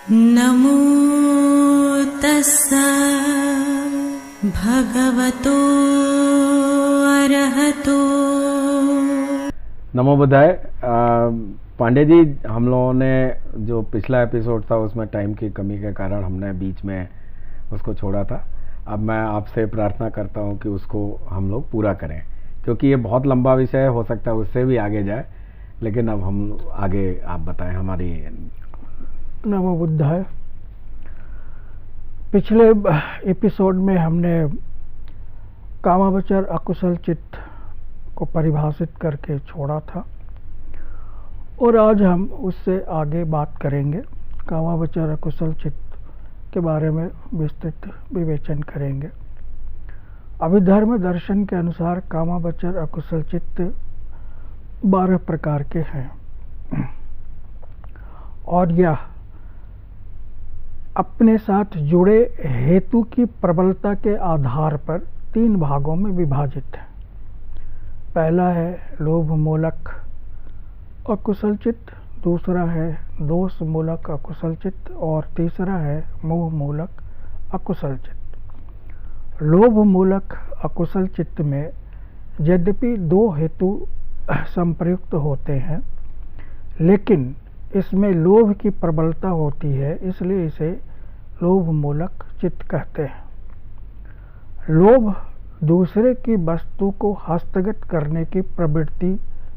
नमो तस्सा भगवतो अरहतो। नमो बुद्धाय। पांडे जी, हम लोगों ने जो पिछला एपिसोड था उसमें टाइम की कमी के कारण हमने बीच में उसको छोड़ा था। अब मैं आपसे प्रार्थना करता हूं कि उसको हम लोग पूरा करें, क्योंकि ये बहुत लंबा विषय है, हो सकता है उससे भी आगे जाए। लेकिन अब हम आगे आप बताएं हमारी। नमो बुद्धाय। पिछले एपिसोड में हमने कामावचर अकुशल चित्त को परिभाषित करके छोड़ा था और आज हम उससे आगे बात करेंगे। कामावचर अकुशल चित्त के बारे में विस्तृत विवेचन करेंगे। अभिधर्म दर्शन के अनुसार कामावचर अकुशल चित्त 12 प्रकार के हैं और यह अपने साथ जुड़े हेतु की प्रबलता के आधार पर 3 भागों में विभाजित है। पहला है लोभ मूलक अकुशल चित्त, दूसरा है दोष मूलक अकुशल चित्त और तीसरा है मोह मूलक अकुशल चित्त। लोभ मूलक अकुशल चित्त में यद्यपि 2 हेतु संप्रयुक्त होते हैं, लेकिन इसमें लोभ की प्रबलता होती है, इसलिए इसे लोभ मूलक चित्त कहते हैं। लोभ दूसरे की वस्तु को हस्तगत करने की प्रवृत्ति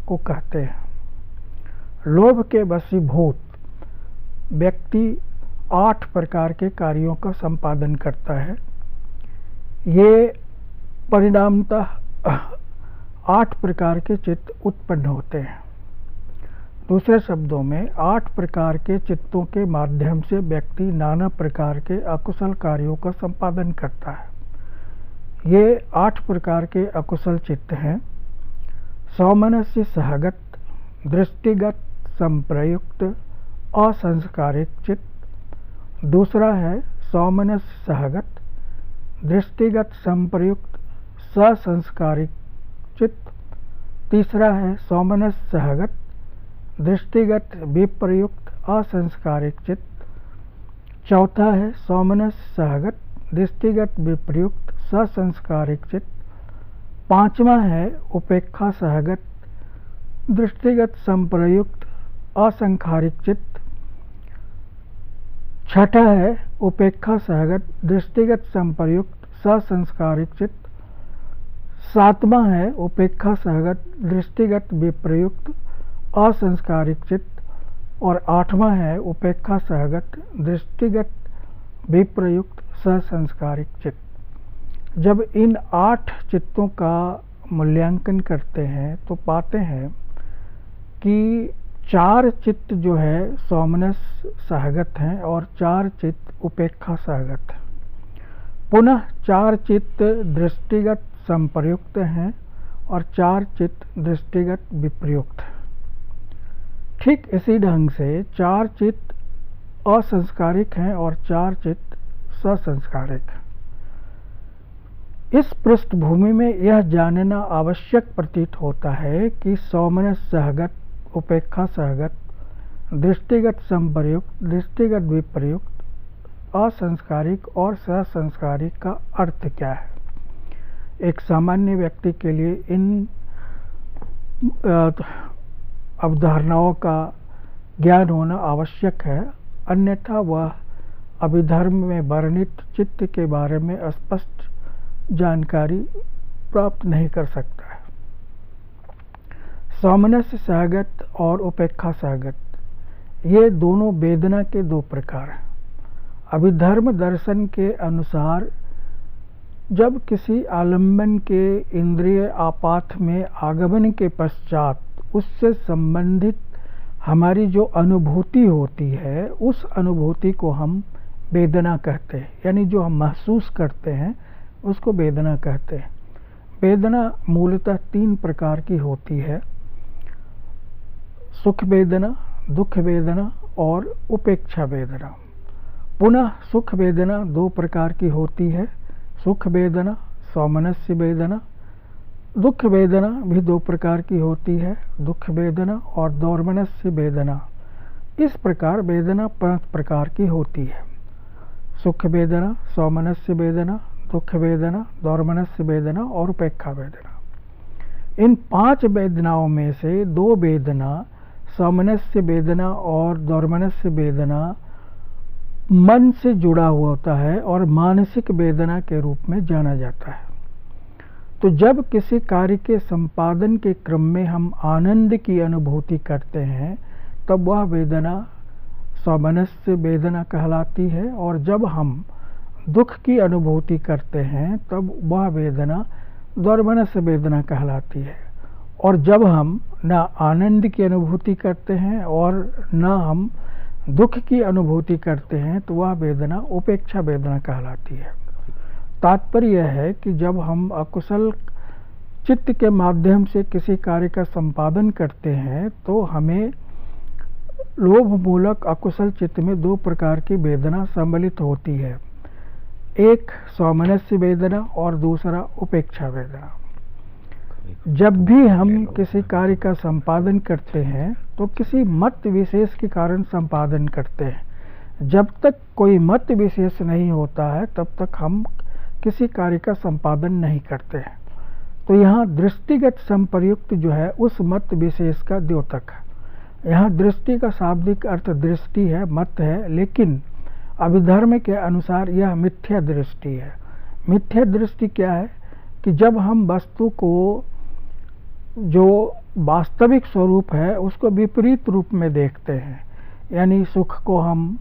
को कहते हैं। लोभ के वशीभूत व्यक्ति 8 प्रकार के कार्यों का संपादन करता है। ये परिणामतः 8 प्रकार के चित्त उत्पन्न होते हैं। दूसरे शब्दों में 8 प्रकार के चित्तों के माध्यम से व्यक्ति नाना प्रकार के अकुशल कार्यों का संपादन करता है। ये 8 प्रकार के अकुशल चित्त हैं: सौमनस्य सहगत, दृष्टिगत, संप्रयुक्त, असंस्कारिक चित्त। दूसरा है सौमनस्य सहगत, दृष्टिगत, संप्रयुक्त, ससंस्कारिक चित्त। तीसरा है सौमनस्य सहगत, दृष्टिगत, विप्रयुक्त, असंस्कारिक चित्त। चौथा है सौमनस्य सहगत, दृष्टिगत, विप्रयुक्त, ससंस्कारिक चित्त। 5वां है उपेक्षा सहगत, दृष्टिगत, संप्रयुक्त, असंस्कारिक चित्त। 6ठा है उपेक्षा सहगत, दृष्टिगत, संप्रयुक्त, ससंस्कारिक चित्त। 7वां है उपेक्षा सहगत, दृष्टिगत, विप्रयुक्त, असंस्कारिक चित्त। और 8वां है उपेक्षा सहगत, दृष्टिगत, विप्रयुक्त, ससंस्कारिक चित्त। जब इन 8 चित्तों का मूल्यांकन करते हैं तो पाते हैं कि 4 चित्त जो है सौमनस्य सहगत हैं और 4 चित्त उपेक्षा सहगत हैं। पुनः 4 चित्त दृष्टिगत संप्रयुक्त हैं और 4 चित्त दृष्टिगत विप्रयुक्त हैं। ठीक इसी ढंग से 4 चित्त असंस्कारिक हैं और 4 चित्त ससंस्कारिक हैं। इस पृष्ठभूमि में यह जानना आवश्यक प्रतीत होता है कि सौमनस्य सहगत, उपेक्षा सहगत, दृष्टिगत संप्रयुक्त, दृष्टिगत विप्रयुक्त, असंस्कारिक और ससंस्कारिक का अर्थ क्या है। एक सामान्य व्यक्ति के लिए इन अवधारणाओं का ज्ञान होना आवश्यक है, अन्यथा वह अभिधर्म में वर्णित चित्त के बारे में स्पष्ट जानकारी प्राप्त नहीं कर सकता है। सौमनस्य सहगत और उपेक्षा सहगत, ये दोनों वेदना के 2 प्रकार हैं। अभिधर्म दर्शन के अनुसार जब किसी आलम्बन के इंद्रिय आपात में आगमन के पश्चात उससे संबंधित हमारी जो अनुभूति होती है, उस अनुभूति को हम वेदना कहते हैं, यानी जो हम महसूस करते हैं उसको वेदना कहते हैं। वेदना मूलतः 3 प्रकार की होती है: सुख वेदना, दुख वेदना और उपेक्षा वेदना। पुनः सुख वेदना 2 प्रकार की होती है: सुख वेदना, सौमनस्य वेदना। दुख वेदना भी 2 प्रकार की होती है: दुख वेदना और दोर्मनस्य वेदना। इस प्रकार वेदना 5 प्रकार की होती है। सुख वेदना, सौमनस्य वेदना, दुख वेदना, दौर्मनस्य वेदना और उपेक्षा वेदना। इन 5 वेदनाओं में से 2 वेदना, सौमनस्य वेदना और दौर्मनस्य वेदना, मन से जुड़ा हुआ होता है और मानसिक वेदना के रूप में जाना जाता है। तो जब किसी कार्य के संपादन के क्रम में हम आनंद की अनुभूति करते हैं तब वह वेदना सौमनस्य वेदना कहलाती है, और जब हम दुख की अनुभूति करते हैं तब वह वेदना दौर्मनस्य वेदना कहलाती है। और जब हम न आनंद की अनुभूति करते हैं और न हम दुख की अनुभूति करते हैं तो वह वेदना उपेक्षा वेदना कहलाती है। तात्पर्य यह है कि जब हम अकुशल चित्त के माध्यम से किसी कार्य का संपादन करते हैं तो हमें लोभ मूलक अकुशल चित्त में 2 प्रकार की वेदना सम्मिलित होती है, एक सौमनस्य वेदना और दूसरा उपेक्षा वेदना। जब भी हम किसी कार्य का संपादन करते हैं तो किसी मत विशेष के कारण संपादन करते हैं। जब तक कोई मत विशेष नहीं होता है तब तक हम किसी कार्य का संपादन नहीं करते हैं। तो यहाँ दृष्टिगत संप्रयुक्त जो है उस मत विशेष का द्योतक है। यहाँ दृष्टि का शाब्दिक अर्थ दृष्टि है, मत है, लेकिन अभिधर्म के अनुसार यह मिथ्या दृष्टि है। मिथ्या दृष्टि क्या है कि जब हम वस्तु को जो वास्तविक स्वरूप है उसको विपरीत रूप में देखते हैं, यानी सुख को हम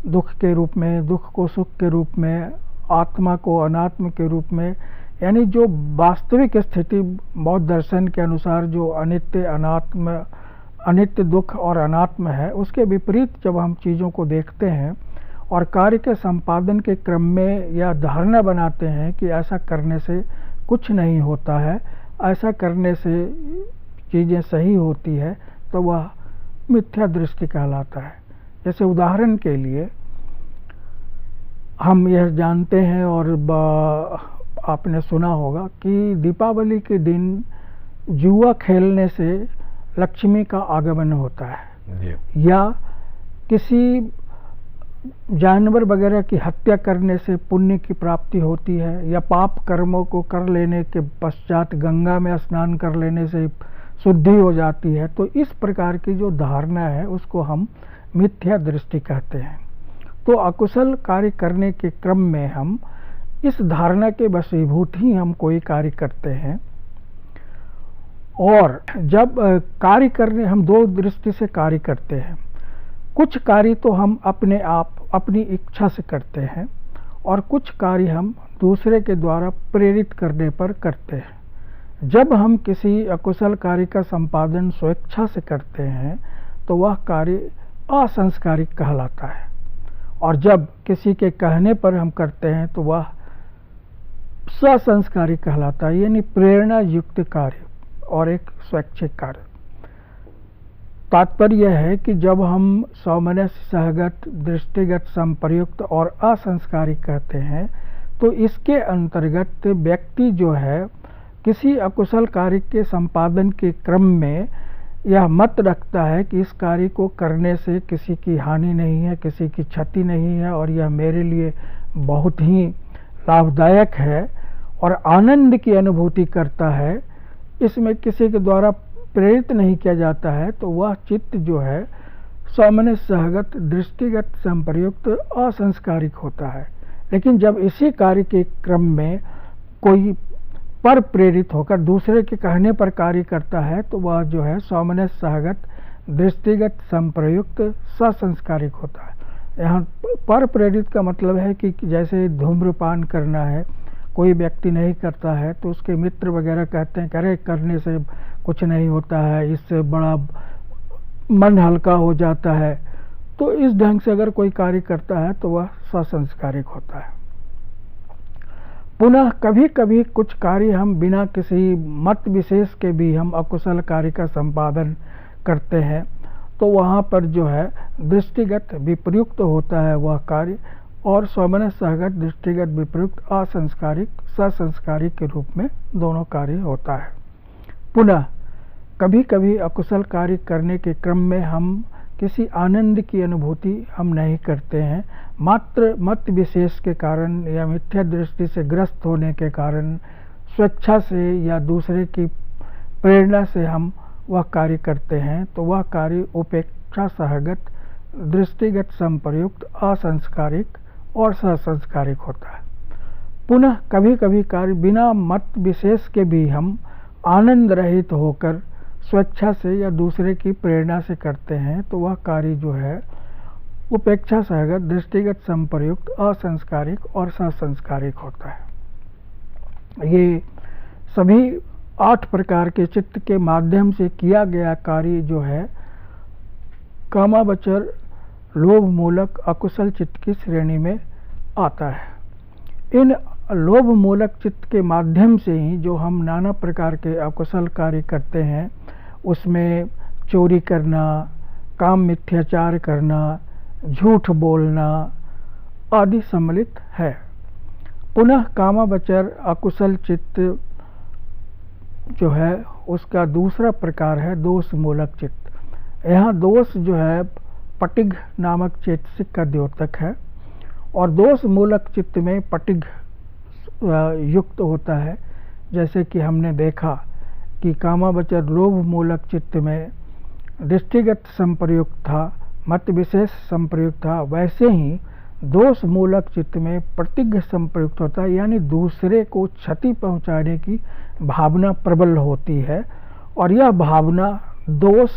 दुख के रूप में, दुख को सुख के रूप में, आत्मा को अनात्म के रूप में, यानी जो वास्तविक स्थिति बौद्ध दर्शन के अनुसार जो अनित्य अनात्म, अनित्य दुख और अनात्म है उसके विपरीत जब हम चीज़ों को देखते हैं और कार्य के संपादन के क्रम में यह धारणा बनाते हैं कि ऐसा करने से कुछ नहीं होता है, ऐसा करने से चीज़ें सही होती है, तो वह मिथ्या दृष्टि कहलाता है। जैसे उदाहरण के लिए हम यह जानते हैं और आपने सुना होगा कि दीपावली के दिन जुआ खेलने से लक्ष्मी का आगमन होता है, या किसी जानवर वगैरह की हत्या करने से पुण्य की प्राप्ति होती है, या पाप कर्मों को कर लेने के पश्चात गंगा में स्नान कर लेने से शुद्धि हो जाती है। तो इस प्रकार की जो धारणा है उसको हम मिथ्या दृष्टि कहते हैं। तो अकुशल कार्य करने के क्रम में हम इस धारणा के वशीभूत ही हम कोई कार्य करते हैं, और जब कार्य करने हम 2 दृष्टि से कार्य करते हैं। कुछ कार्य तो हम अपने आप अपनी इच्छा से करते हैं और कुछ कार्य हम दूसरे के द्वारा प्रेरित करने पर करते हैं। जब हम किसी अकुशल कार्य का संपादन स्वेच्छा से करते हैं तो वह कार्य असंस्कारिक कहलाता है, और जब किसी के कहने पर हम करते हैं तो वह ससंस्कारिक कहलाता है, यानी प्रेरणा युक्त कार्य और एक स्वैच्छिक कार्य। तात्पर्य यह है कि जब हम सौमनस्य सहगत, दृष्टिगत, संप्रयुक्त और असंस्कारिक कहते हैं तो इसके अंतर्गत व्यक्ति जो है किसी अकुशल कार्य के संपादन के क्रम में यह मत रखता है कि इस कार्य को करने से किसी की हानि नहीं है, किसी की क्षति नहीं है, और यह मेरे लिए बहुत ही लाभदायक है और आनंद की अनुभूति करता है, इसमें किसी के द्वारा प्रेरित नहीं किया जाता है, तो वह चित्त जो है सौमनस्य सहगत, दृष्टिगत, संप्रयुक्त, असंस्कारिक होता है। लेकिन जब इसी कार्य के क्रम में कोई पर प्रेरित होकर दूसरे के कहने पर कार्य करता है तो वह जो है सौमनस्य सहगत, दृष्टिगत, संप्रयुक्त, ससंस्कारिक होता है। यहाँ पर प्रेरित का मतलब है कि जैसे धूम्रपान करना है, कोई व्यक्ति नहीं करता है तो उसके मित्र वगैरह कहते हैं अरे करने से कुछ नहीं होता है, इससे बड़ा मन हल्का हो जाता है। तो इस ढंग से अगर कोई कार्य करता है तो वह ससंस्कारिक होता है। पुनः कभी कभी कुछ कार्य हम बिना किसी मत विशेष के भी हम अकुशल कार्य का संपादन करते हैं, तो वहाँ पर जो है दृष्टिगत विप्रयुक्त होता है वह कार्य, और सौमनस्य सहगत, दृष्टिगत, विप्रयुक्त, असंस्कारिक, ससंस्कारिक के रूप में दोनों कार्य होता है। पुनः कभी कभी अकुशल कार्य करने के क्रम में हम किसी आनंद की अनुभूति हम नहीं करते हैं। मात्र मत विशेष के कारण या मिथ्या दृष्टि से ग्रस्त होने के कारण, स्वेच्छा से या दूसरे की प्रेरणा से हम वह कार्य करते हैं, तो वह कार्य उपेक्षा सहगत, दृष्टिगत, संप्रयुक्त, असंस्कारिक और सहसंस्कारिक होता है। पुनः कभी कभी कार्य बिना मत विशेष के भी हम आनंद रहित होकर स्वेच्छा से या दूसरे की प्रेरणा से करते हैं, तो वह कार्य जो है उपेक्षा सहगत, दृष्टिगत, संप्रयुक्त, असंस्कारिक और सहसंस्कारिक होता है। ये सभी 8 प्रकार के चित्त के माध्यम से किया गया कार्य जो है कामावचर लोभ मूलक अकुशल चित्त की श्रेणी में आता है। इन लोभ मूलक चित्त के माध्यम से ही जो हम नाना प्रकार के अकुशल कार्य करते हैं, उसमें चोरी करना, काम मिथ्याचार करना, झूठ बोलना आदि सम्मिलित है। पुनः कामावचर अकुशल चित्त जो है उसका दूसरा प्रकार है दोष मूलक चित्त। यहाँ दोष जो है पटिग नामक चेतसिक का द्योतक है, और दोष मूलक चित्त में पटिग युक्त होता है। जैसे कि हमने देखा कि कामावचर लोभ मूलक चित्त में दृष्टिगत संप्रयुक्त था, मत विशेष संप्रयुक्त था, वैसे ही दोष मूलक चित्त में प्रतिज्ञ संप्रयुक्त होता है, यानी दूसरे को क्षति पहुंचाने की भावना प्रबल होती है, और यह भावना दोष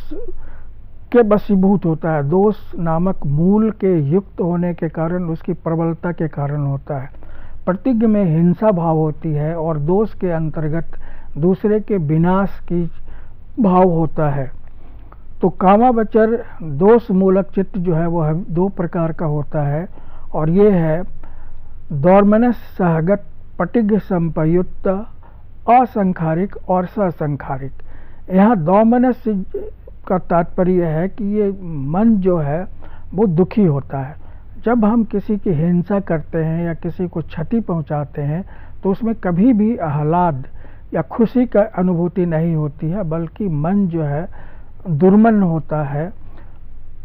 के वशीभूत होता है। दोष नामक मूल के युक्त होने के कारण, उसकी प्रबलता के कारण होता है। प्रतिज्ञ में हिंसा भाव होती है और दोष के अंतर्गत दूसरे के विनाश की भाव होता है। तो कामावचर दोष मूलक चित्त जो है वह 2 प्रकार का होता है, और ये है दौर्मनस सहगत, पटिग संप्रयुक्त, असंखारिक और ससंखारिक। यहाँ दौर्मनस का तात्पर्य है कि ये मन जो है वो दुखी होता है। जब हम किसी की हिंसा करते हैं या किसी को क्षति पहुंचाते हैं, तो उसमें कभी भी आह्लाद या खुशी का अनुभूति नहीं होती है, बल्कि मन जो है दुर्मन होता है,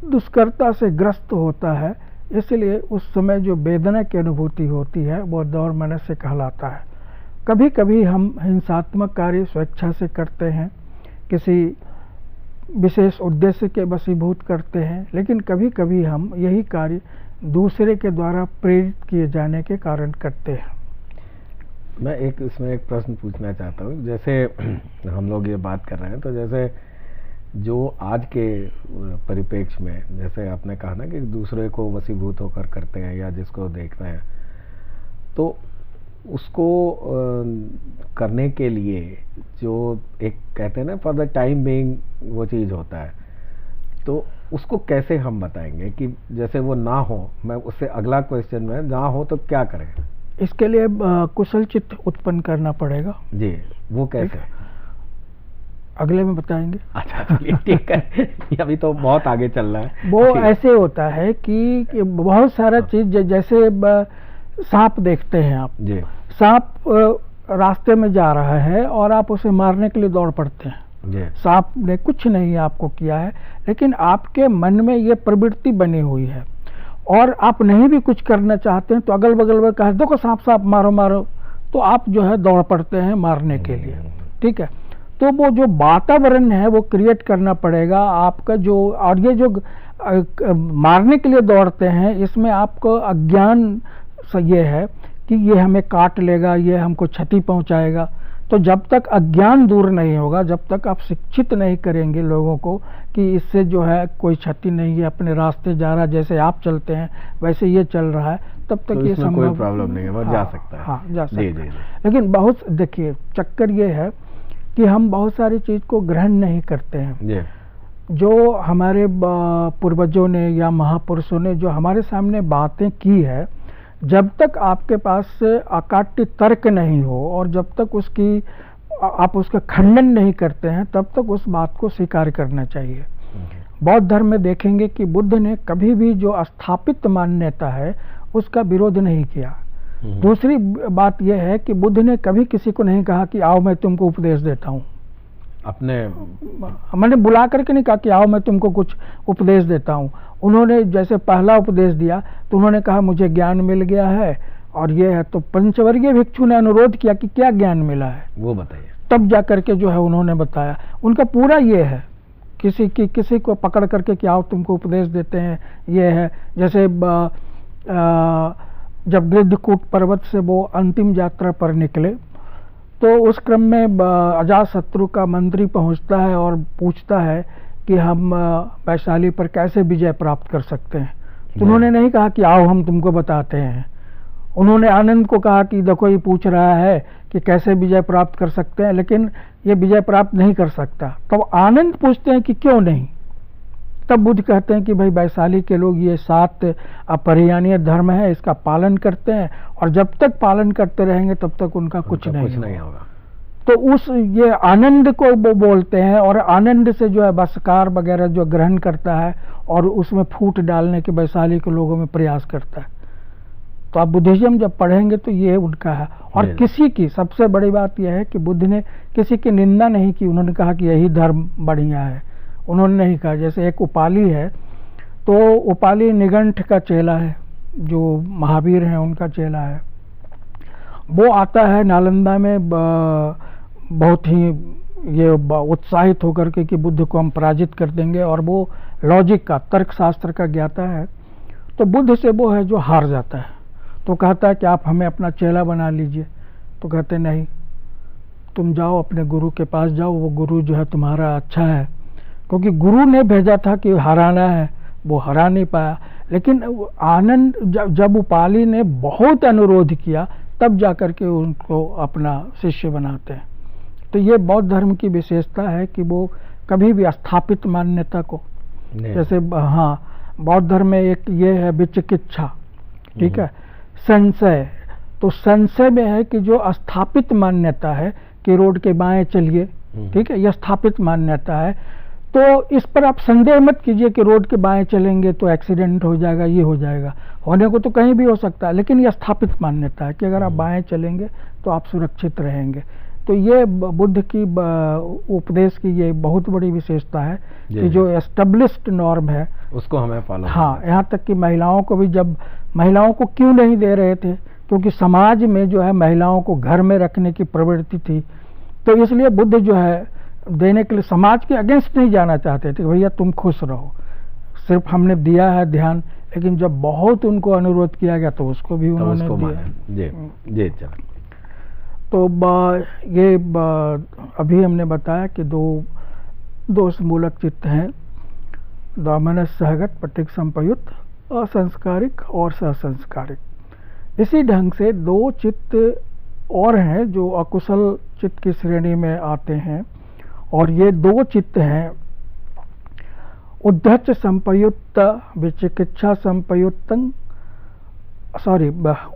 दुष्कर्ता से ग्रस्त होता है। इसलिए उस समय जो वेदना की अनुभूति होती है वो दौर्मनस से कहलाता है। कभी कभी हम हिंसात्मक कार्य स्वेच्छा से करते हैं, किसी विशेष उद्देश्य के वशीभूत करते हैं, लेकिन कभी कभी हम यही कार्य दूसरे के द्वारा प्रेरित किए जाने के कारण करते हैं। मैं इसमें एक प्रश्न पूछना चाहता हूँ। जैसे हम लोग ये बात कर रहे हैं, तो जैसे जो आज के परिप्रेक्ष्य में, जैसे आपने कहा ना कि दूसरे को वशीभूत होकर करते हैं या जिसको देखते हैं, तो उसको करने के लिए जो एक कहते हैं ना फॉर द टाइम बीइंग वो चीज़ होता है, तो उसको कैसे हम बताएंगे कि जैसे वो ना हो। मैं उससे अगला क्वेश्चन में, ना हो तो क्या करें? इसके लिए कुशल चित्त उत्पन्न करना पड़ेगा। जी, वो कैसे? अगले में बताएंगे। अच्छा चलिए ठीक है, अभी तो बहुत आगे चल रहा है। वो ऐसे होता है कि बहुत सारा चीज, जैसे सांप देखते हैं आप जी, सांप रास्ते में जा रहा है और आप उसे मारने के लिए दौड़ पड़ते हैं। सांप ने कुछ नहीं आपको किया है, लेकिन आपके मन में ये प्रवृत्ति बनी हुई है और आप नहीं भी कुछ करना चाहते हैं, तो अगल बगल में कहा देखो सांप सांप मारो मारो, तो आप जो है दौड़ पड़ते हैं मारने के लिए। ठीक है, तो वो जो वातावरण है वो क्रिएट करना पड़ेगा आपका जो, और ये जो मारने के लिए दौड़ते हैं इसमें आपको अज्ञान ये है कि ये हमें काट लेगा, ये हमको क्षति पहुंचाएगा। तो जब तक अज्ञान दूर नहीं होगा, जब तक आप शिक्षित नहीं करेंगे लोगों को कि इससे जो है कोई क्षति नहीं है, अपने रास्ते जा रहा, जैसे आप चलते हैं वैसे ये चल रहा है, तब तक तो ये संभव, कोई प्रॉब्लम नहीं है, वो जा सकता है। हाँ, जा सकता है। लेकिन बहुत देखिए चक्कर ये है कि हम बहुत सारी चीज को ग्रहण नहीं करते हैं। जो हमारे पूर्वजों ने या महापुरुषों ने जो हमारे सामने बातें की है, जब तक आपके पास अकाट्य तर्क नहीं हो और जब तक आप उसका खंडन नहीं करते हैं, तब तक उस बात को स्वीकार करना चाहिए। बौद्ध धर्म में देखेंगे कि बुद्ध ने कभी भी जो स्थापित मान्यता है उसका विरोध नहीं किया। दूसरी बात यह है कि बुद्ध ने कभी किसी को नहीं कहा कि आओ मैं तुमको उपदेश देता हूँ। अपने मैंने बुला करके नहीं कहा कि आओ मैं तुमको कुछ उपदेश देता हूँ। उन्होंने जैसे पहला उपदेश दिया तो उन्होंने कहा मुझे ज्ञान मिल गया है और ये है, तो पंचवर्गीय भिक्षु ने अनुरोध किया कि क्या ज्ञान मिला है, वो बताइए। तब जा करके जो है उन्होंने बताया। उनका पूरा ये है, किसी को पकड़ करके कि आओ तुमको उपदेश देते हैं, ये है। जैसे जब गृद्धकूट पर्वत से वो अंतिम यात्रा पर निकले तो उस क्रम में अजातशत्रु का मंत्री पहुंचता है और पूछता है कि हम वैशाली पर कैसे विजय प्राप्त कर सकते हैं। तो उन्होंने नहीं कहा कि आओ हम तुमको बताते हैं। उन्होंने आनंद को कहा कि देखो ये पूछ रहा है कि कैसे विजय प्राप्त कर सकते हैं, लेकिन ये विजय प्राप्त नहीं कर सकता। तब आनंद पूछते हैं कि क्यों नहीं। तब बुद्ध कहते हैं कि भाई वैशाली के लोग ये 7 अपरिहार्य धर्म है, इसका पालन करते हैं और जब तक पालन करते रहेंगे तब तक उनका कुछ नहीं होगा। तो उस ये आनंद को वो बोलते हैं और आनंद से जो है बसकार वगैरह जो ग्रहण करता है और उसमें फूट डालने के वैशाली के लोगों में प्रयास करता है। तो आप बुद्धिज्म जब पढ़ेंगे तो ये उनका है। और किसी की सबसे बड़ी बात यह है कि बुद्ध ने किसी की निंदा नहीं की। उन्होंने कहा कि यही धर्म बढ़िया है, उन्होंने नहीं कहा। जैसे एक उपाली है, तो उपाली निगंठ का चेला है, जो महावीर हैं उनका चेला है। वो आता है नालंदा में बहुत ही ये उत्साहित होकर के कि बुद्ध को हम पराजित कर देंगे, और वो लॉजिक का, तर्कशास्त्र का ज्ञाता है। तो बुद्ध से वो है जो हार जाता है। तो कहता है कि आप हमें अपना चेला बना लीजिए। तो कहते नहीं, तुम जाओ अपने गुरु के पास जाओ, वो गुरु जो है तुम्हारा अच्छा है। क्योंकि गुरु ने भेजा था कि हराना है, वो हरा नहीं पाया। लेकिन आनंद जब उपाली ने बहुत अनुरोध किया तब जाकर के उनको अपना शिष्य बनाते हैं। तो ये बौद्ध धर्म की विशेषता है कि वो कभी भी स्थापित मान्यता को, जैसे हाँ बौद्ध धर्म में एक ये है विचिकित्सा, ठीक है, संशय। तो संशय में है कि जो स्थापित मान्यता है कि रोड के बाएं चलिए, ठीक है, यह स्थापित मान्यता है। तो इस पर आप संदेह मत कीजिए कि रोड के बाएं चलेंगे तो एक्सीडेंट हो जाएगा, ये हो जाएगा। होने को तो कहीं भी हो सकता है, लेकिन यह स्थापित मान्यता है कि अगर आप बाएं चलेंगे तो आप सुरक्षित रहेंगे। तो ये बुद्ध की उपदेश की ये बहुत बड़ी विशेषता है कि जो एस्टेब्लिश्ड नॉर्म है उसको हमें फॉलो। हाँ, यहाँ तक कि महिलाओं को भी, जब महिलाओं को क्यों नहीं दे रहे थे, क्योंकि समाज में जो है महिलाओं को घर में रखने की प्रवृत्ति थी। तो इसलिए बुद्ध जो है देने के लिए समाज के अगेंस्ट नहीं जाना चाहते थे। भैया तुम खुश रहो, सिर्फ हमने दिया है ध्यान। लेकिन जब बहुत उनको अनुरोध किया गया तो उसको भी उन्होंने दिया। जी चलो। तो ये अभी हमने बताया कि दो मूलक चित्त हैं, दामनस सहगत पटिक संपयुक्त, असंस्कारिक और ससंस्कारिक। इसी ढंग से 2 चित्त और हैं जो अकुशल चित्त की श्रेणी में आते हैं, और ये 2 चित्त हैं उद्धच संपयुक्त विचिकित्सा संपयुक्तं,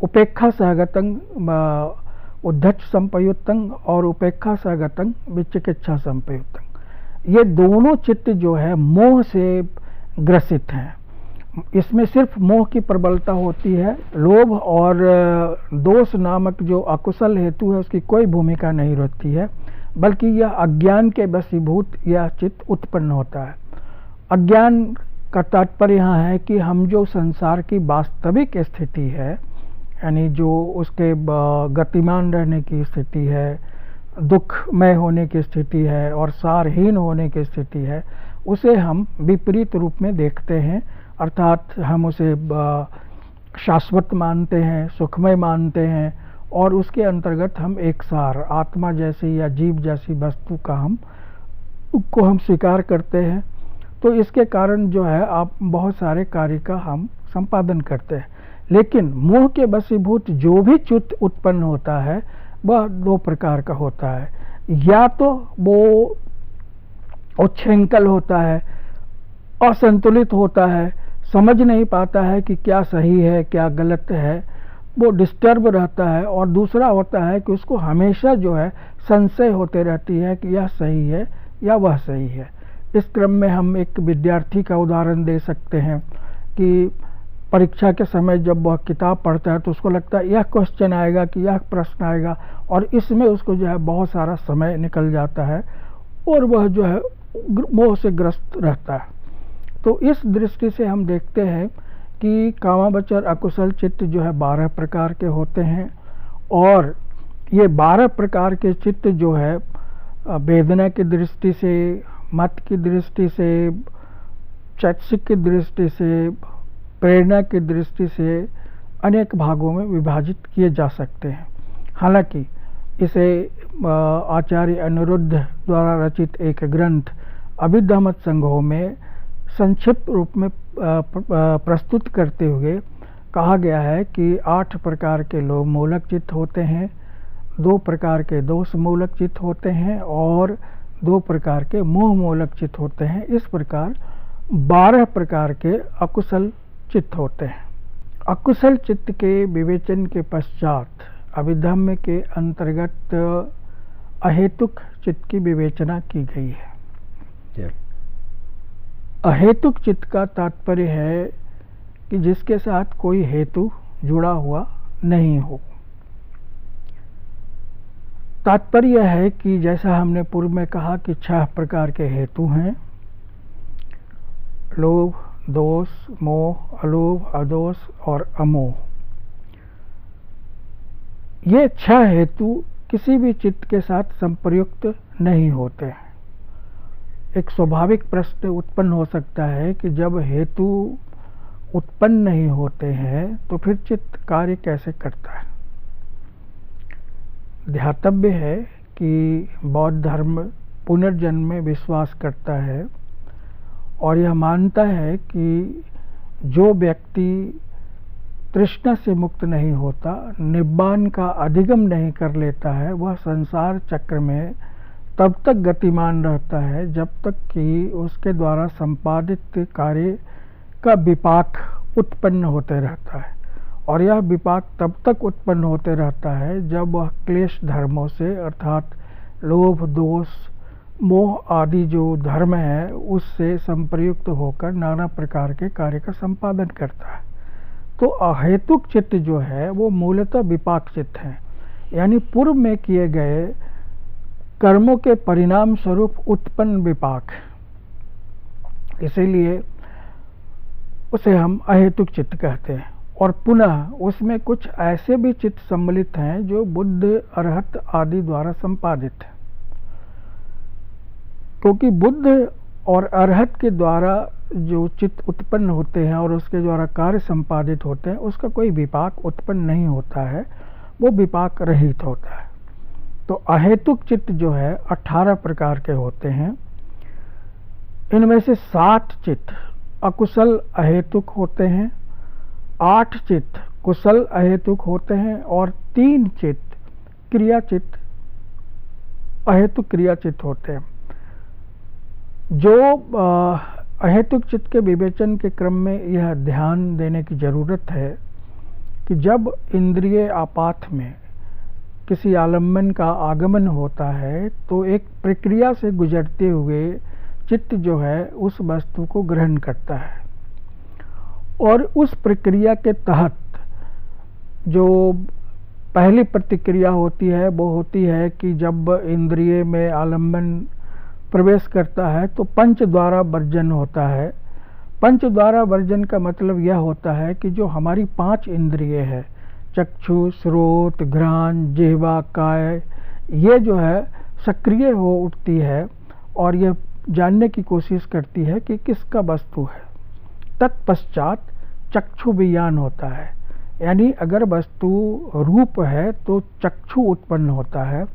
उपेक्षा सहगतं, उद्धच संपयुक्तं और उपेक्षा सहगतं विचिकित्सा संपयुक्तं। ये दोनों चित्त जो है मोह से ग्रसित हैं। इसमें सिर्फ मोह की प्रबलता होती है, लोभ और दोष नामक जो अकुशल हेतु है उसकी कोई भूमिका नहीं रहती है, बल्कि यह अज्ञान के वशीभूत यह चित्त उत्पन्न होता है। अज्ञान का तात्पर्य यहाँ है कि हम जो संसार की वास्तविक स्थिति है, यानी जो उसके गतिमान रहने की स्थिति है, दुखमय होने की स्थिति है और सारहीन होने की स्थिति है, उसे हम विपरीत रूप में देखते हैं। अर्थात हम उसे शाश्वत मानते हैं, सुखमय मानते हैं, और उसके अंतर्गत हम एक सार आत्मा जैसी या जीव जैसी वस्तु का हम स्वीकार करते हैं। तो इसके कारण जो है आप बहुत सारे कार्य का हम संपादन करते हैं। लेकिन मोह के वशीभूत जो भी चित्त उत्पन्न होता है वह 2 प्रकार का होता है। या तो वो उच्छृंखल होता है, असंतुलित होता है, समझ नहीं पाता है कि क्या सही है क्या गलत है, वो डिस्टर्ब रहता है। और दूसरा होता है कि उसको हमेशा जो है संशय होते रहती है कि यह सही है या वह सही है। इस क्रम में हम एक विद्यार्थी का उदाहरण दे सकते हैं कि परीक्षा के समय जब वह किताब पढ़ता है तो उसको लगता है यह क्वेश्चन आएगा कि यह प्रश्न आएगा, और इसमें उसको जो है बहुत सारा समय निकल जाता है। और वह जो है मोह से ग्रस्त रहता है। तो इस दृष्टि से हम देखते हैं कि कामावचर अकुशल चित्त जो है 12 प्रकार के होते हैं, और ये 12 प्रकार के चित्त जो है वेदना की दृष्टि से, मत की दृष्टि से, चैतसिक की दृष्टि से, प्रेरणा की दृष्टि से अनेक भागों में विभाजित किए जा सकते हैं। हालांकि इसे आचार्य अनिरुद्ध द्वारा रचित एक ग्रंथ अभिधम्मत संग्रह में संक्षिप्त रूप में प्रस्तुत करते हुए कहा गया है कि 8 प्रकार के लोभ मूलक चित्त होते हैं, 2 प्रकार के दोष मूलक चित्त होते हैं और 2 प्रकार के मोह मूलक चित्त होते हैं। इस प्रकार 12 प्रकार के अकुशल चित्त होते हैं। अकुशल चित्त के विवेचन के पश्चात अभिधम्म के अंतर्गत अहेतुक चित्त की विवेचना की गई है। अहेतुक चित्त का तात्पर्य है कि जिसके साथ कोई हेतु जुड़ा हुआ नहीं हो। तात्पर्य है कि जैसा हमने पूर्व में कहा कि 6 प्रकार के हेतु हैं, लोभ, दोष, मोह, अलोभ, अदोष और अमोह। ये 6 हेतु किसी भी चित्त के साथ संप्रयुक्त नहीं होते। एक स्वाभाविक प्रश्न उत्पन्न हो सकता है कि जब हेतु उत्पन्न नहीं होते हैं तो फिर चित्त कार्य कैसे करता है। ध्यातव्य है कि बौद्ध धर्म पुनर्जन्म में विश्वास करता है और यह मानता है कि जो व्यक्ति तृष्णा से मुक्त नहीं होता, निब्बान का अधिगम नहीं कर लेता है, वह संसार चक्र में तब तक गतिमान रहता है जब तक कि उसके द्वारा संपादित कार्य का विपाक उत्पन्न होते रहता है। और यह विपाक तब तक उत्पन्न होते रहता है जब वह क्लेश धर्मों से, अर्थात लोभ, दोष, मोह आदि जो धर्म है उससे संप्रयुक्त होकर नाना प्रकार के कार्य का संपादन करता है। तो अहेतुक चित्त जो है वो मूलतः विपाक चित्त है, यानी पूर्व में किए गए कर्मों के परिणाम स्वरूप उत्पन्न विपाक, इसीलिए उसे हम अहेतुक चित्त कहते हैं। और पुनः उसमें कुछ ऐसे भी चित्त सम्मिलित हैं जो बुद्ध, अरहत आदि द्वारा संपादित है, क्योंकि बुद्ध और अरहत के द्वारा जो चित्त उत्पन्न होते हैं और उसके द्वारा कार्य संपादित होते हैं उसका कोई विपाक उत्पन्न नहीं होता है, वो विपाक रहित होता है। तो अहेतुक चित्त जो है 18 प्रकार के होते हैं। इनमें से 7 चित्त अकुशल अहेतुक होते हैं, 8 चित्त कुशल अहेतुक होते हैं और 3 चित्त क्रियाचित्त अहेतुक क्रियाचित्त होते हैं। जो अहेतुक चित्त के विवेचन के क्रम में यह ध्यान देने की जरूरत है कि जब इंद्रिय आपात में किसी आलम्बन का आगमन होता है तो एक प्रक्रिया से गुजरते हुए चित्त जो है उस वस्तु को ग्रहण करता है, और उस प्रक्रिया के तहत जो पहली प्रतिक्रिया होती है वो होती है कि जब इंद्रिय में आलम्बन प्रवेश करता है तो पंच द्वारा वर्जन होता है। पंच द्वारा वर्जन का मतलब यह होता है कि जो हमारी 5 इंद्रिय है, चक्षु, श्रोत, घ्राण, जिह्वा, काय, ये जो है सक्रिय हो उठती है और यह जानने की कोशिश करती है कि किसका वस्तु है। तत्पश्चात चक्षु विज्ञान होता है, यानी अगर वस्तु रूप है तो चक्षु उत्पन्न होता है,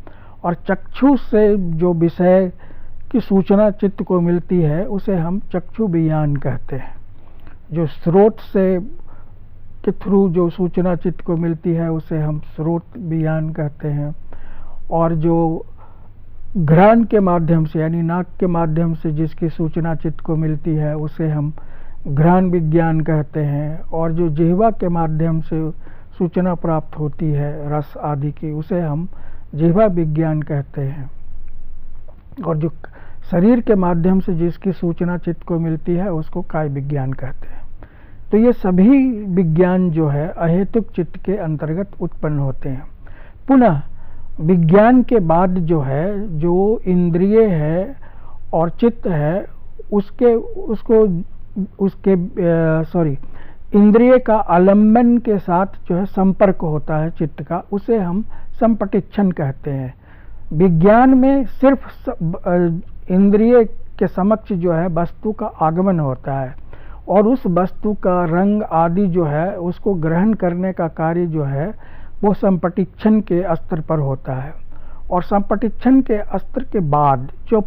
और चक्षु से जो विषय की सूचना चित्त को मिलती है उसे हम चक्षु विज्ञान कहते हैं। जो स्रोत से के थ्रू जो सूचना चित्त को मिलती है उसे हम स्रोत विज्ञान कहते हैं, और जो घ्राण के माध्यम से यानी नाक के माध्यम से जिसकी सूचना चित्त को मिलती है उसे हम घ्राण विज्ञान कहते हैं, और जो जिह्वा के माध्यम से सूचना प्राप्त होती है रस आदि की उसे हम जिह्वा विज्ञान कहते हैं, और जो शरीर के माध्यम से जिसकी सूचना चित्त को मिलती है उसको काय विज्ञान कहते हैं। तो ये सभी विज्ञान जो है अहेतुक चित्त के अंतर्गत उत्पन्न होते हैं। पुनः विज्ञान के बाद जो है जो इंद्रिय है और चित्त है उसके इंद्रिय का आलम्बन के साथ जो है संपर्क होता है चित्त का, उसे हम संपटिच्छन कहते हैं। विज्ञान में सिर्फ इंद्रिय के समक्ष जो है वस्तु का आगमन होता है और उस वस्तु का रंग आदि जो है उसको ग्रहण करने का कार्य जो है वो संपटिच्छन के स्तर पर होता है। और संपटिच्छन के स्तर के बाद जो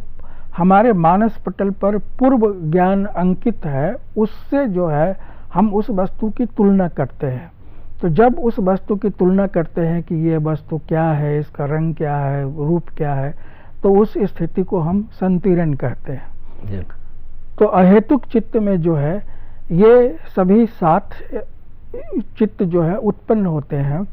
हमारे मानस पटल पर पूर्व ज्ञान अंकित है, उससे जो है हम उस वस्तु की तुलना करते हैं। तो जब उस वस्तु की तुलना करते हैं कि ये वस्तु क्या है, इसका रंग क्या है, रूप क्या है, तो उस स्थिति को हम संतीरण कहते हैं। तो अहेतुक चित्त में जो है ये सभी 7 चित्त जो है उत्पन्न होते हैं।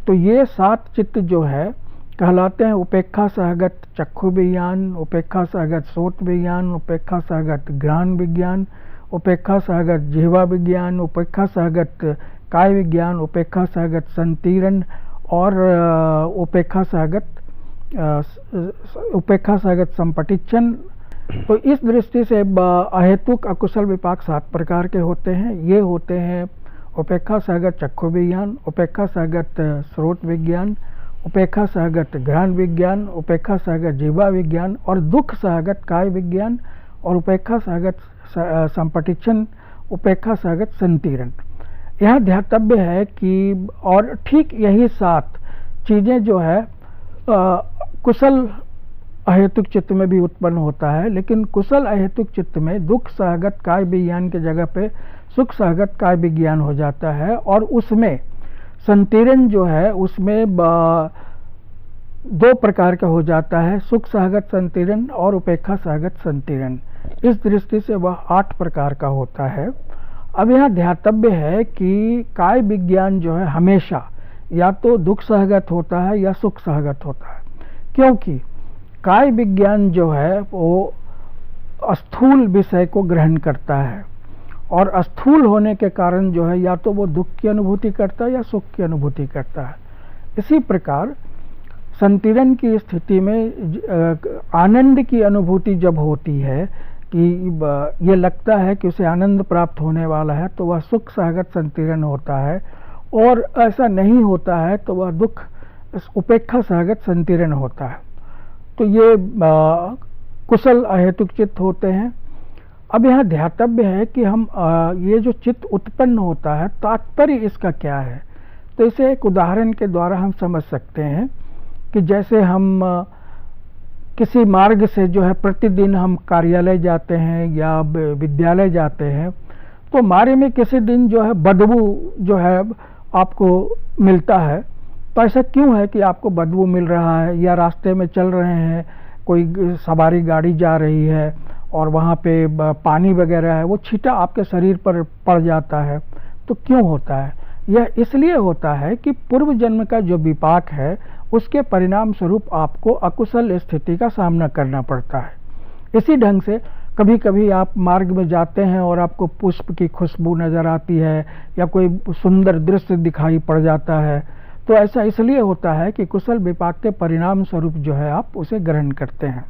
तो ये 7 चित्त जो है कहलाते हैं उपेक्षा सहगत चक्षु विज्ञान, उपेक्षा सहगत सोत विज्ञान, उपेक्षा सहगत घ्राण विज्ञान, उपेक्षा सहगत जिह्वा विज्ञान, उपेक्षा सहगत काय विज्ञान, उपेक्षा सहगत संतीरण और उपेक्षा सहगत संपटिच्छन। तो इस दृष्टि से अहेतुक अकुशल विपाक 7 प्रकार के होते हैं। ये होते हैं उपेक्षा सहगत चक्षु विज्ञान, उपेक्षा सहगत स्रोत विज्ञान, उपेक्षा सहगत घ्राण विज्ञान, उपेक्षा सहगत जिह्वा विज्ञान और दुख सहगत काय विज्ञान और उपेक्षा सहगत संपटिच्छन, उपेक्षा सहगत संतीरण। यह ध्यातव्य है कि और ठीक यही 7 चीज़ें जो है कुशल अहेतुक चित्त में भी उत्पन्न होता है, लेकिन कुशल अहेतुक चित्त में दुख सहगत काय विज्ञान के जगह पे सुख सहगत काय विज्ञान हो जाता है और उसमें संतीरण जो है उसमें 2 प्रकार का हो जाता है, सुख सहगत संतीरण और उपेक्षा सहगत संतीरण। इस दृष्टि से वह 8 प्रकार का होता है। अब यहाँ ध्यातव्य है कि काय विज्ञान जो है हमेशा या तो दुख सहगत होता है या सुख सहगत होता है, क्योंकि काय विज्ञान जो है वो स्थूल विषय को ग्रहण करता है और स्थूल होने के कारण जो है या तो वो दुख की अनुभूति करता है या सुख की अनुभूति करता है। इसी प्रकार संतीरण की स्थिति में आनंद की अनुभूति जब होती है कि ये लगता है कि उसे आनंद प्राप्त होने वाला है, तो वह सुख सहगत संतीरण होता है, और ऐसा नहीं होता है तो वह दुख उपेक्षा सहगत संतीरण होता है। तो ये कुशल अहेतुक चित्त होते हैं। अब यहाँ ध्यातव्य है कि हम ये जो चित्त उत्पन्न होता है तात्पर्य इसका क्या है। तो इसे एक उदाहरण के द्वारा हम समझ सकते हैं कि जैसे हम किसी मार्ग से जो है प्रतिदिन हम कार्यालय जाते हैं या विद्यालय जाते हैं, तो मार्ग में किसी दिन जो है बदबू जो है आपको मिलता है। तो ऐसा क्यों है कि आपको बदबू मिल रहा है, या रास्ते में चल रहे हैं, कोई सवारी गाड़ी जा रही है और वहाँ पे पानी वगैरह है, वो छींटा आपके शरीर पर पड़ जाता है, तो क्यों होता है? यह इसलिए होता है कि पूर्व जन्म का जो विपाक है उसके परिणाम स्वरूप आपको अकुशल स्थिति का सामना करना पड़ता है। इसी ढंग से कभी कभी आप मार्ग में जाते हैं और आपको पुष्प की खुशबू नज़र आती है या कोई सुंदर दृश्य दिखाई पड़ जाता है, तो ऐसा इसलिए होता है कि कुशल विपाक के परिणाम स्वरूप जो है आप उसे ग्रहण करते हैं।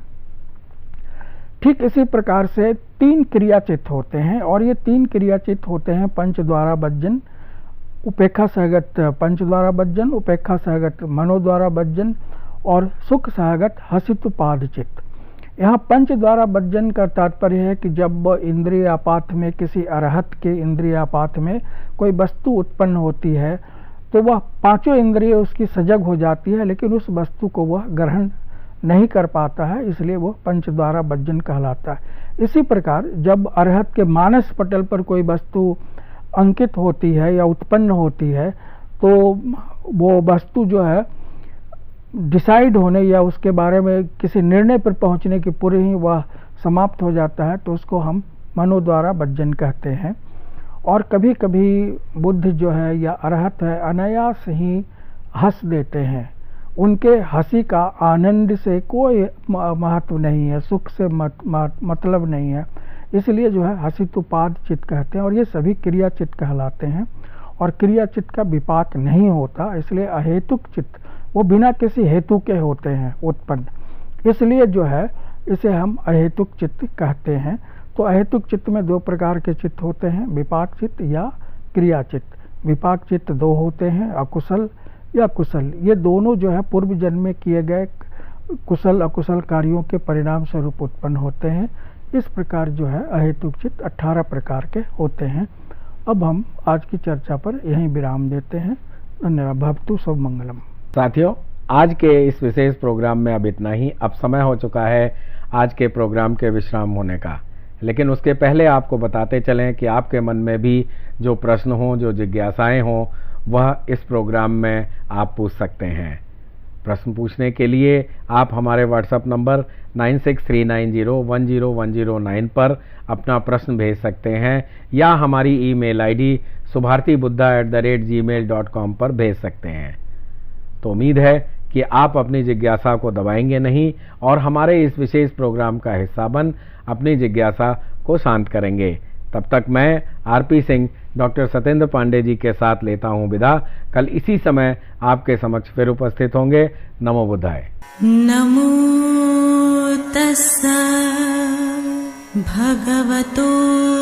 ठीक इसी प्रकार से 3 क्रियाचित होते हैं, और ये 3 क्रियाचित होते हैं पंच द्वारा बज्जन, उपेक्षा सहगत पंच द्वारा बज्जन, उपेक्षा सहगत मनो द्वारा बज्जन और सुख सहगत हसितुपाद चित्त। यहाँ पंच द्वारा बज्जन का तात्पर्य है कि जब इंद्रिय आपात में, किसी अरहत के इंद्रिय आपात में कोई वस्तु उत्पन्न होती है तो वह 5 इंद्रिय उसकी सजग हो जाती है, लेकिन उस वस्तु को वह ग्रहण नहीं कर पाता है, इसलिए वह पंच द्वारा बज्जन कहलाता है। इसी प्रकार जब अरहत के मानस पटल पर कोई वस्तु अंकित होती है या उत्पन्न होती है, तो वो वस्तु जो है डिसाइड होने या उसके बारे में किसी निर्णय पर पहुंचने की पूर्व ही वह समाप्त हो जाता है, तो उसको हम मनो द्वारा बज्जन कहते हैं। और कभी कभी बुद्ध जो है या अरहत है अनायास ही हंस देते हैं, उनके हंसी का आनंद से कोई महत्व नहीं है, सुख से मतलब नहीं है, इसलिए जो है हसितुपाद चित्त कहते हैं। और ये सभी क्रिया चित्त कहलाते हैं, और क्रिया चित्त का विपाक नहीं होता, इसलिए अहेतुक चित्त वो बिना किसी हेतु के होते हैं उत्पन्न। इसलिए जो है इसे हम अहेतुक चित्त कहते हैं। तो अहेतुक चित्त में दो प्रकार के चित्त होते हैं, विपाक चित्त या क्रिया चित्त। विपाक चित्त दो होते हैं, अकुशल या कुशल। ये दोनों जो है पूर्व जन्म में किए गए कुशल अकुशल कार्यों के परिणाम स्वरूप उत्पन्न होते हैं। इस प्रकार जो है अहेतुक चित्त 18 प्रकार के होते हैं। अब हम आज की चर्चा पर यहीं विराम देते हैं। धन्यवाद। भवतु शुभ मंगलम। साथियों, आज के इस विशेष प्रोग्राम में अब इतना ही। अब समय हो चुका है आज के प्रोग्राम के विश्राम होने का, लेकिन उसके पहले आपको बताते चलें कि आपके मन में भी जो प्रश्न हो, जो जिज्ञासाएं हों, वह इस प्रोग्राम में आप पूछ सकते हैं। प्रश्न पूछने के लिए आप हमारे व्हाट्सएप नंबर 9639010109 पर अपना प्रश्न भेज सकते हैं या हमारी ईमेल आईडी subhartibuddha@gmail.com पर भेज सकते हैं। तो उम्मीद है कि आप अपनी जिज्ञासा को दबाएंगे नहीं और हमारे इस विशेष प्रोग्राम का हिस्सा बन अपनी जिज्ञासा को शांत करेंगे। तब तक मैं आरपी सिंह डॉक्टर सत्येंद्र पांडे जी के साथ लेता हूं विदा। कल इसी समय आपके समक्ष फिर उपस्थित होंगे। नमो बुद्धाय। नमो तस्सा भगवतो